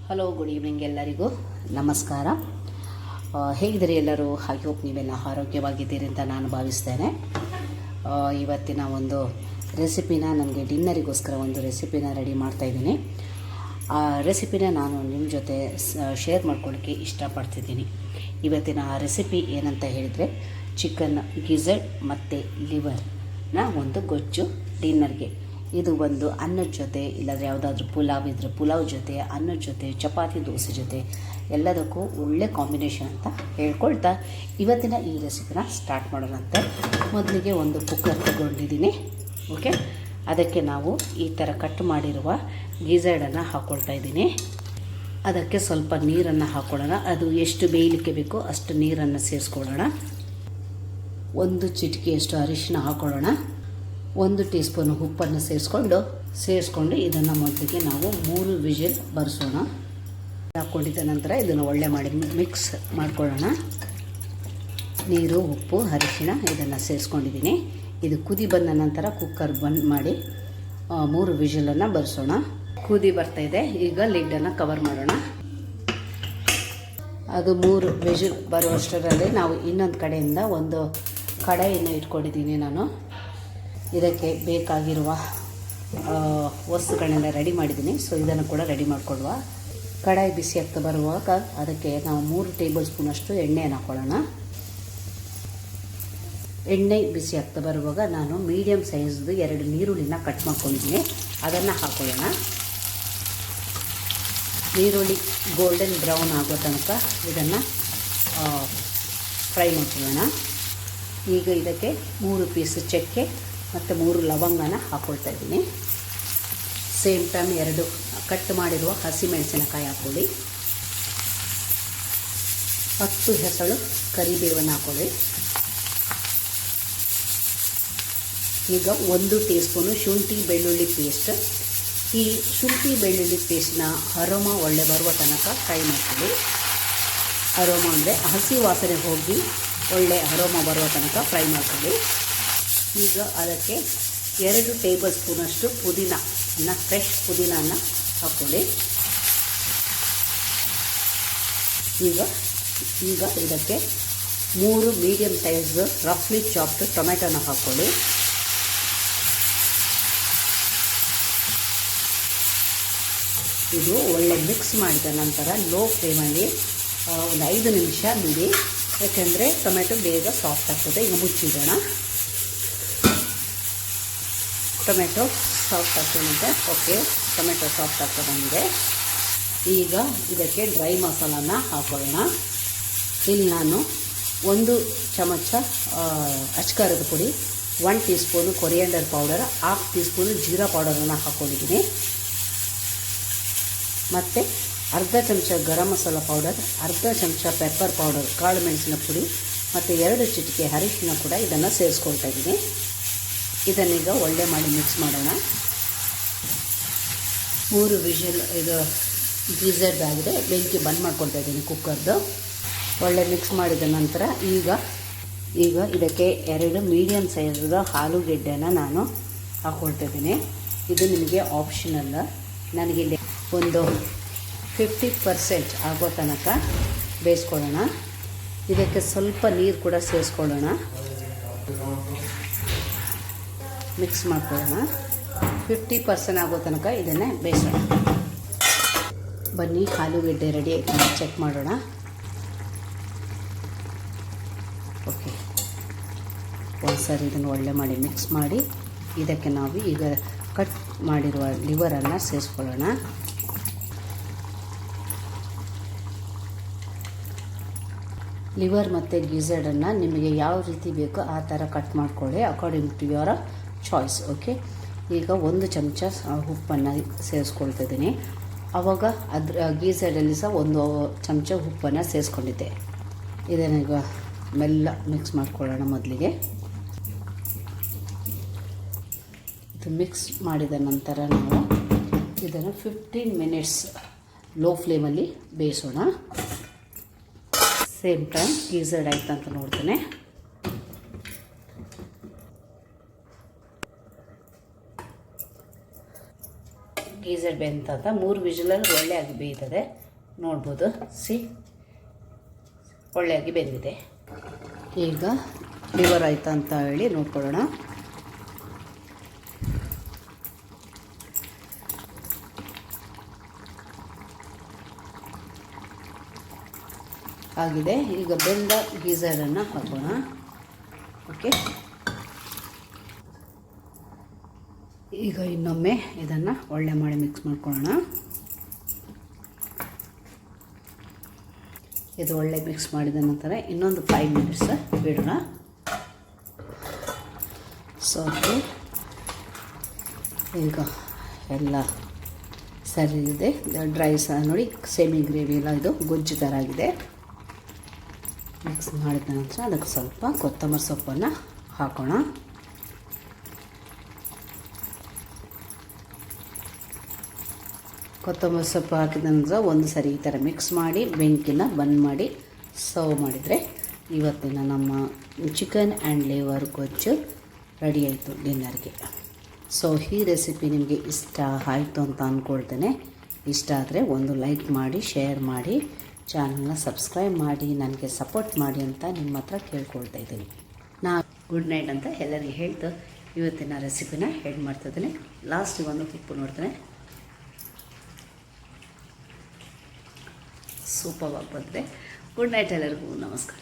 Hello, good evening ಎಲ್ಲರಿಗೂ ನಮಸ್ಕಾರ. ಹೇಗಿದ್ದೀರಿ ಎಲ್ಲರೂ? ಐ ಹೋಪ್ ನೀವೆಲ್ಲ ಆರೋಗ್ಯವಾಗಿದ್ದೀರಿ ಅಂತ ನಾನು ಭಾವಿಸ್ತೇನೆ. ಇವತ್ತಿನ ಒಂದು ರೆಸಿಪಿನ ನನಗೆ ಡಿನ್ನರಿಗೋಸ್ಕರ ಒಂದು ರೆಸಿಪಿನ ರೆಡಿ ಮಾಡ್ತಾಯಿದ್ದೀನಿ. ಆ ರೆಸಿಪಿನ ನಾನು ನಿಮ್ಮ ಜೊತೆ ಶೇರ್ ಮಾಡ್ಕೊಳ್ಳೋಕ್ಕೆ ಇಷ್ಟಪಡ್ತಿದ್ದೀನಿ. ಇವತ್ತಿನ ರೆಸಿಪಿ ಏನಂತ ಹೇಳಿದರೆ, ಚಿಕನ್ ಗಿಝಡ್ ಮತ್ತು ಲಿವರ್ನ ಒಂದು ಗೊಜ್ಜು ಡಿನ್ನರ್ಗೆ. ಇದು ಒಂದು ಅನ್ನದ ಜೊತೆ, ಇಲ್ಲಾಂದರೆ ಯಾವುದಾದ್ರೂ ಪುಲಾವ್ ಇದ್ದರೆ ಪುಲಾವ್ ಜೊತೆ, ಅನ್ನದ ಜೊತೆ, ಚಪಾತಿ ದೋಸೆ ಜೊತೆ ಎಲ್ಲದಕ್ಕೂ ಒಳ್ಳೆ ಕಾಂಬಿನೇಷನ್ ಅಂತ ಹೇಳ್ಕೊಳ್ತಾ ಇವತ್ತಿನ ಈ ರೆಸಿಪಿನ ಸ್ಟಾರ್ಟ್ ಮಾಡೋಣಂತೆ. ಮೊದಲಿಗೆ ಒಂದು ಕುಕ್ಕರ್ ತಗೊಂಡಿದ್ದೀನಿ. ಓಕೆ, ಅದಕ್ಕೆ ನಾವು ಈ ಥರ ಕಟ್ ಮಾಡಿರುವ ಗಿಝಡನ್ನು ಹಾಕ್ಕೊಳ್ತಾ ಇದ್ದೀನಿ. ಅದಕ್ಕೆ ಸ್ವಲ್ಪ ನೀರನ್ನು ಹಾಕ್ಕೊಳ್ಳೋಣ. ಅದು ಎಷ್ಟು ಬೇಯಲಿಕ್ಕೆ ಬೇಕೋ ಅಷ್ಟು ನೀರನ್ನು ಸೇರಿಸ್ಕೊಳ್ಳೋಣ. ಒಂದು ಚಿಟಿಕೆಯಷ್ಟು ಅರಿಶಿನ ಹಾಕ್ಕೊಳ್ಳೋಣ. 1 ಟೀ ಸ್ಪೂನ್ ಉಪ್ಪನ್ನು ಸೇರಿಸ್ಕೊಂಡು ಇದನ್ನು ಮೊದಲಿಗೆ ನಾವು 3 ವಿಜಿಲ್ ಬರೆಸೋಣ. ಹಾಕ್ಕೊಂಡಿದ್ದ ನಂತರ ಇದನ್ನು ಒಳ್ಳೆ ಮಾಡಿ ಮಿಕ್ಸ್ ಮಾಡ್ಕೊಳ್ಳೋಣ. ನೀರು, ಉಪ್ಪು, ಅರಿಶಿಣ ಇದನ್ನು ಸೇರಿಸ್ಕೊಂಡಿದ್ದೀನಿ. ಇದು ಕುದಿ ಬಂದ ನಂತರ ಕುಕ್ಕರ್ ಬಂದ್ ಮಾಡಿ 3 ವಿಜಿಲನ್ನು ಬರೆಸೋಣ. ಕುದಿ ಬರ್ತಾಯಿದೆ. ಈಗ ಲಿಡ್ಡನ್ನು ಕವರ್ ಮಾಡೋಣ. ಅದು 3 ವಿಜಿಲ್ ಬರುವಷ್ಟರಲ್ಲಿ ನಾವು ಇನ್ನೊಂದು ಕಡೆಯಿಂದ ಒಂದು ಕಡಾಯಿಯನ್ನು ಇಟ್ಕೊಂಡಿದ್ದೀನಿ ನಾನು. ಇದಕ್ಕೆ ಬೇಕಾಗಿರುವ ವಸ್ತುಗಳನ್ನೆಲ್ಲ ರೆಡಿ ಮಾಡಿದ್ದೀನಿ. ಸೊ ಇದನ್ನು ಕೂಡ ರೆಡಿ ಮಾಡಿಕೊಳ್ಳುವ. ಕಡಾಯಿ ಬಿಸಿ ಆಗ್ತಾ ಬರುವಾಗ ಅದಕ್ಕೆ ನಾವು 3 ಟೇಬಲ್ ಸ್ಪೂನಷ್ಟು ಎಣ್ಣೆಯನ್ನು ಹಾಕ್ಕೊಳ್ಳೋಣ. ಎಣ್ಣೆ ಬಿಸಿ ಆಗ್ತಾ ಬರುವಾಗ ನಾನು ಮೀಡಿಯಮ್ ಸೈಜ್ದು 2 ಈರುಳ್ಳಿನ ಕಟ್ ಮಾಡ್ಕೊಂಡಿದ್ದೀನಿ. ಅದನ್ನು ಹಾಕ್ಕೊಳ್ಳೋಣ. ಈರುಳ್ಳಿ ಗೋಲ್ಡನ್ ಬ್ರೌನ್ ಆಗೋ ತನಕ ಇದನ್ನು ಫ್ರೈ ಮಾಡ್ಕೊಳ್ಳೋಣ. ಈಗ ಇದಕ್ಕೆ 3 ಪೀಸ್ ಚಕ್ಕೆ ಮತ್ತು 3 ಲವಂಗನ ಹಾಕ್ಕೊಳ್ತಾ ಇದ್ದೀನಿ. ಸೇಮ್ ಟೈಮ್ 2 ಕಟ್ ಮಾಡಿರುವ ಹಸಿಮೆಣಸಿನಕಾಯಿ ಹಾಕ್ಕೊಳ್ಳಿ. 10 ಹೆಸಳು ಕರಿಬೇವನ್ನು ಹಾಕ್ಕೊಳ್ಳಿ. ಈಗ 1 ಟೀ ಸ್ಪೂನು ಶುಂಠಿ ಬೆಳ್ಳುಳ್ಳಿ ಪೇಸ್ಟ್. ಈ ಶುಂಠಿ ಬೆಳ್ಳುಳ್ಳಿ ಪೇಸ್ಟ್ನ ಅರೋಮಾ ಒಳ್ಳೆ ಬರುವ ತನಕ ಫ್ರೈ ಮಾಡ್ಕೊಳ್ಳಿ. ಅರೋಮಾ ಅಂದರೆ ಹಸಿ ವಾಸನೆ ಹೋಗಿ ಒಳ್ಳೆ ಅರೋಮಾ ಬರುವ ತನಕ ಫ್ರೈ ಮಾಡ್ಕೊಳ್ಳಿ. ಈಗ ಅದಕ್ಕೆ 2 ಟೇಬಲ್ ಸ್ಪೂನಷ್ಟು ಪುದೀನ, ಫ್ರೆಶ್ ಪುದೀನನ ಹಾಕ್ಕೊಳ್ಳಿ. ಈಗ ಇದಕ್ಕೆ 3 ಮೀಡಿಯಮ್ ಸೈಜ್ ರಫ್ಲಿ ಚಾಪ್ಡ್ ಟೊಮೆಟೊನ ಹಾಕ್ಕೊಳ್ಳಿ. ಇದು ಒಳ್ಳೆ ಮಿಕ್ಸ್ ಮಾಡಿದ ನಂತರ ಲೋ ಫ್ಲೇಮಲ್ಲಿ ಒಂದು 5 ನಿಮಿಷ ಬಿಡಿ. ಯಾಕೆಂದರೆ ಟೊಮೆಟೊ ಬೇಗ ಸಾಫ್ಟ್ ಆಗ್ತದೆ. ಈಗ ಮುಚ್ಚಿಡೋಣ. ಟೊಮೆಟೊ ಸಾಫ್ಟ್ ಆಗ್ತದೆ. ಓಕೆ, ಟೊಮೆಟೊ ಸಾಫ್ಟ್ ಆಗ್ತಾ ಬಂದಿದೆ. ಈಗ ಇದಕ್ಕೆ ಡ್ರೈ ಮಸಾಲಾನ ಹಾಕೊಳ್ಳೋಣ. ಇಲ್ಲಿ ನಾನು 1 ಚಮಚ ಅಚ್ಕಾರದ ಪುಡಿ, 1 tea spoon coriander powder, 1/2 tea spoon ಜೀರಾ ಪೌಡರನ್ನು ಹಾಕ್ಕೊಂಡಿದ್ದೀನಿ. ಮತ್ತು ಅರ್ಧ ಚಮಚ ಗರಂ ಮಸಾಲ ಪೌಡರ್, ಅರ್ಧ ಚಮಚ ಪೆಪ್ಪರ್ ಪೌಡರ್, ಕಾಳು ಮೆಣಸಿನ ಪುಡಿ ಮತ್ತು 2 ಚಿಟಿಕೆ ಅರಿಶಿನ ಕೂಡ ಇದನ್ನು ಸೇರಿಸ್ಕೊಳ್ತಾ ಇದ್ದೀನಿ. ಇದನ್ನೀಗ ಒಳ್ಳೆ ಮಾಡಿ ಮಿಕ್ಸ್ ಮಾಡೋಣ. 3 ವಿಜಿಲ್ ಇದು ಗಿಝಡ್ ಆಗಿದೆ. ಬೆಂಕಿ ಬಂದ್ ಮಾಡ್ಕೊಳ್ತಾ ಇದ್ದೀನಿ ಕುಕ್ಕರ್ದು. ಒಳ್ಳೆ ಮಿಕ್ಸ್ ಮಾಡಿದ ನಂತರ ಈಗ ಇದಕ್ಕೆ 2 ಮೀಡಿಯಮ್ ಸೈಜ್ದ ಆಲೂಗೆಡ್ಡೆನ ನಾನು ಹಾಕ್ಕೊಳ್ತಾ ಇದ್ದೀನಿ. ಇದು ನಿಮಗೆ ಆಪ್ಷನಲ್. ನನಗಿಲ್ಲಿ ಒಂದು 50% ಆಗೋ ತನಕ ಬೇಯಿಸ್ಕೊಳ್ಳೋಣ. ಇದಕ್ಕೆ ಸ್ವಲ್ಪ ನೀರು ಕೂಡ ಸೇರಿಸ್ಕೊಳ್ಳೋಣ. ಮಿಕ್ಸ್ ಮಾಡ್ಕೊಳ್ಳೋಣ. 50% ಆಗೋ ತನಕ ಇದನ್ನೇ ಬೇಯಿಸೋಣ. ಬನ್ನಿ, ಆಲೂಗೆಡ್ಡೆ ರೆಡಿ ಆಯ್ತು, ಚೆಕ್ ಮಾಡೋಣ. ಓಕೆ, ಒಂದ್ಸರಿ ಇದನ್ನು ಒಳ್ಳೆ ಮಾಡಿ ಮಿಕ್ಸ್ ಮಾಡಿ ಇದಕ್ಕೆ ನಾವು ಈಗ ಕಟ್ ಮಾಡಿರುವ ಲಿವರನ್ನು ಸೇರಿಸ್ಕೊಳ್ಳೋಣ. ಲಿವರ್ ಮತ್ತು ಗಿಝಡನ್ನು ನಿಮಗೆ ಯಾವ ರೀತಿ ಬೇಕೋ ಆ ಥರ ಕಟ್ ಮಾಡ್ಕೊಳ್ಳಿ, according to your choice. Okay, ಈಗ 1 ಚಮಚ ಉಪ್ಪನ್ನು ಸೇರಿಸ್ಕೊಳ್ತಾ ಇದ್ದೀನಿ. ಆವಾಗ ಅದ್ರ ಗಿಝಡಲ್ಲಿ ಸಹ 1 ಚಮಚ ಉಪ್ಪನ್ನು ಸೇರಿಸ್ಕೊಂಡಿದ್ದೆ. ಇದನ್ನೀಗ ಮೆಲ್ಲ ಮಿಕ್ಸ್ ಮಾಡ್ಕೊಳ್ಳೋಣ. ಮೊದಲಿಗೆ ಇದು ಮಿಕ್ಸ್ ಮಾಡಿದ ನಂತರ ನಾವು ಇದನ್ನು 15 ಮಿನಿಟ್ಸ್ ಲೋ ಫ್ಲೇಮಲ್ಲಿ ಬೇಯಿಸೋಣ. ಸೇಮ್ ಟೈಮ್ ಗಿಝಡ್ ಆಯ್ತು ಅಂತ ನೋಡ್ತೇನೆ. ಗೀಸರ್ ಬೆಂತಂತ 3 ವಿಷಲಲ್ಲಿ ಒಳ್ಳೆಯಾಗಿ ಬೇಯ್ತದೆ. ನೋಡ್ಬೋದು, ಒಳ್ಳೆಯಾಗಿ ಬೆಂದಿದೆ. ಈಗ ಲಿವರ್ ಆಯ್ತಾ ಅಂತ ಹೇಳಿ ನೋಡ್ಕೊಳ್ಳೋಣ. ಆಗಿದೆ. ಈಗ ಬೆಂದ ಗೀಸರನ್ನು ಹಾಕೋಣ. ಓಕೆ, ಈಗ ಇನ್ನೊಮ್ಮೆ ಇದನ್ನು ಒಳ್ಳೆ ಮಾಡಿ ಮಿಕ್ಸ್ ಮಾಡ್ಕೊಳ್ಳೋಣ. ಇದು ಒಳ್ಳೆ ಮಿಕ್ಸ್ ಮಾಡಿದ ನಂತರ ಇನ್ನೊಂದು 5 ಮಿನಿಟ್ಸ್ ಬಿಡೋಣ. ಸಾಕು, ಈಗ ಎಲ್ಲ ಸರಿ ಇದೆ. ಡ್ರೈ ಸಹ ನೋಡಿ, ಸೆಮಿ ಗ್ರೇವಿ ಎಲ್ಲ ಇದು ಗೊಜ್ಜು ಥರ ಆಗಿದೆ. ಮಿಕ್ಸ್ ಮಾಡಿದ ನಂತರ ಅದಕ್ಕೆ ಸ್ವಲ್ಪ ಕೊತ್ತಂಬರಿ ಸೊಪ್ಪನ್ನು ಹಾಕೋಣ. ಕೊತ್ತಂಬರಿ ಸೊಪ್ಪು ಹಾಕಿದ ನಂತರ ಒಂದು ಸರಿ ಈ ಥರ ಮಿಕ್ಸ್ ಮಾಡಿ ಬೆಂಕಿನ ಬಂದ್ ಮಾಡಿ ಸರ್ವ್ ಮಾಡಿದರೆ ಇವತ್ತಿನ ನಮ್ಮ ಚಿಕನ್ ಆ್ಯಂಡ್ ಲಿವರ್ ಗೊಜ್ಜು ರೆಡಿ ಆಯಿತು ಡಿನ್ನರ್ಗೆ. ಸೊ ಈ ರೆಸಿಪಿ ನಿಮಗೆ ಇಷ್ಟ ಆಯಿತು ಅಂತ ಅಂದ್ಕೊಳ್ತೇನೆ. ಇಷ್ಟ ಆದರೆ ಒಂದು ಲೈಕ್ ಮಾಡಿ, ಶೇರ್ ಮಾಡಿ, ಚಾನಲ್ನ ಸಬ್ಸ್ಕ್ರೈಬ್ ಮಾಡಿ, ನನಗೆ ಸಪೋರ್ಟ್ ಮಾಡಿ ಅಂತ ನಿಮ್ಮ ಹತ್ರ ಕೇಳ್ಕೊಳ್ತಾ ಇದ್ದೀನಿ. ಗುಡ್ ನೈಟ್ ಅಂತ ಎಲ್ಲರಿಗೆ ಹೇಳ್ತು ಇವತ್ತಿನ ರೆಸಿಪಿನ ಹೆಡ್ ಮಾಡ್ತಿದ್ದೀನಿ. ಲಾಸ್ಟಿಗೆ ಒಂದು ಉಪ್ಪು ನೋಡ್ತೇನೆ. ಸೂಪರ್ ಆಗಿ ಬಂದಿದೆ. ಗುಡ್ ನೈಟ್ ಎಲ್ಲರಿಗೂ, ನಮಸ್ಕಾರ.